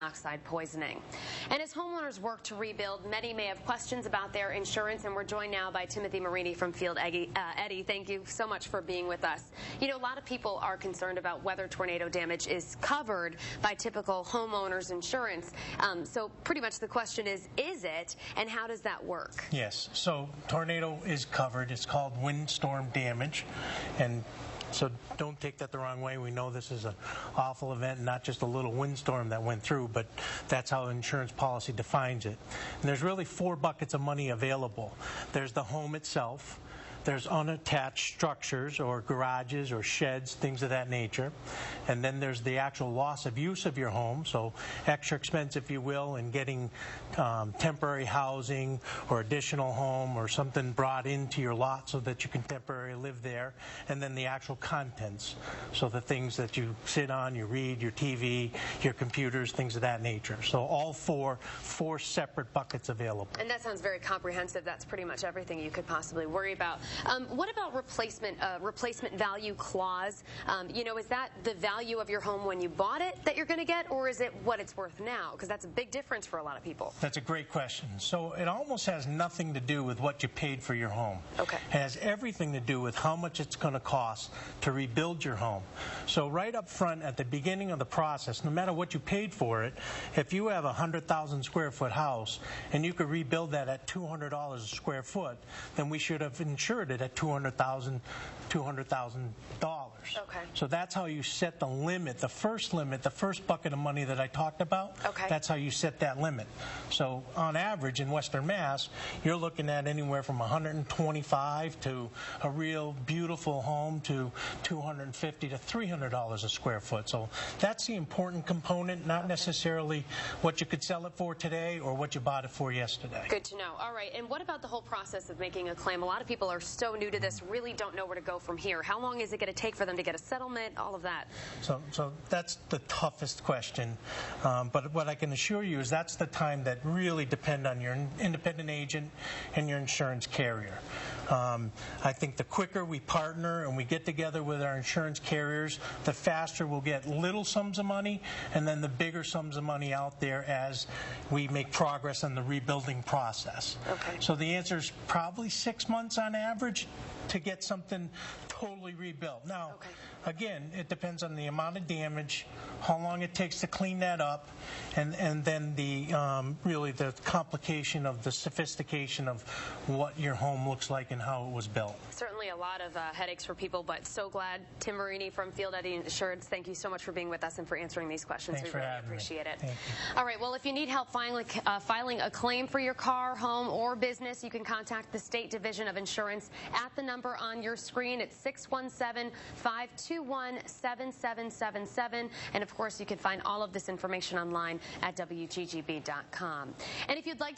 monoxide poisoning. And as homeowners work to rebuild, many may have questions about their insurance, and we're joined now by Timothy Marini from FieldEddy. Thank you so much for being with us. You know, a lot of people are concerned about whether tornado damage is covered by typical homeowners insurance. So pretty much the question is it, and how does that work? Yes, so tornado is covered. It's called windstorm damage, and so don't take that the wrong way. We know this is an awful event, not just a little windstorm that went through, but that's how insurance policy defines it. And there's really 4 buckets of money available. There's the home itself. There's unattached structures or garages or sheds, things of that nature. And then there's the actual loss of use of your home, so extra expense, if you will, in getting temporary housing or additional home or something brought into your lot so that you can temporarily live there. And then the actual contents, so the things that you sit on, you read, your TV, your computers, things of that nature. So all four separate buckets available. And that sounds very comprehensive. That's pretty much everything you could possibly worry about. What about replacement value clause? You know, is that the value of your home when you bought it that you're going to get, or is it what it's worth now? Because that's a big difference for a lot of people. That's a great question. So it almost has nothing to do with what you paid for your home. Okay. It has everything to do with how much it's going to cost to rebuild your home. So right up front at the beginning of the process, no matter what you paid for it, if you have a 100,000 square foot house and you could rebuild that at $200 a square foot, then we should have insured it at $200,000. Okay. So that's how you set the limit, the first bucket of money that I talked about. Okay. That's how you set that limit. So on average in Western Mass, you're looking at anywhere from $125 to a real beautiful home to $250 to $300 a square foot. So that's the important component, not necessarily what you could sell it for today or what you bought it for yesterday. Good to know. All right. And what about the whole process of making a claim? A lot of people are so new to this, really don't know where to go from here. How long is it going to take for them to get a settlement, all of that? So that's the toughest question. But what I can assure you is that's the time that really depend on your independent agent and your insurance carrier. I think the quicker we partner and we get together with our insurance carriers, the faster we'll get little sums of money and then the bigger sums of money out there as we make progress on the rebuilding process. Okay. So the answer is probably 6 months on average to get something totally rebuilt. Now, okay, again, it depends on the amount of damage, how long it takes to clean that up, and then the really the complication of the sophistication of what your home looks like and how it was built. Certainly a lot of headaches for people, but so glad. Tim Marini from FieldEddy Insurance, thank you so much for being with us and for answering these questions. Thanks we really having appreciate me. it. Thank you. All right, well, if you need help filing a claim for your car, home, or business, you can contact the State Division of Insurance at the number on your screen. It's 617-521-7777. And, of course, you can find all of this information online at WGGB.com. And if you'd like to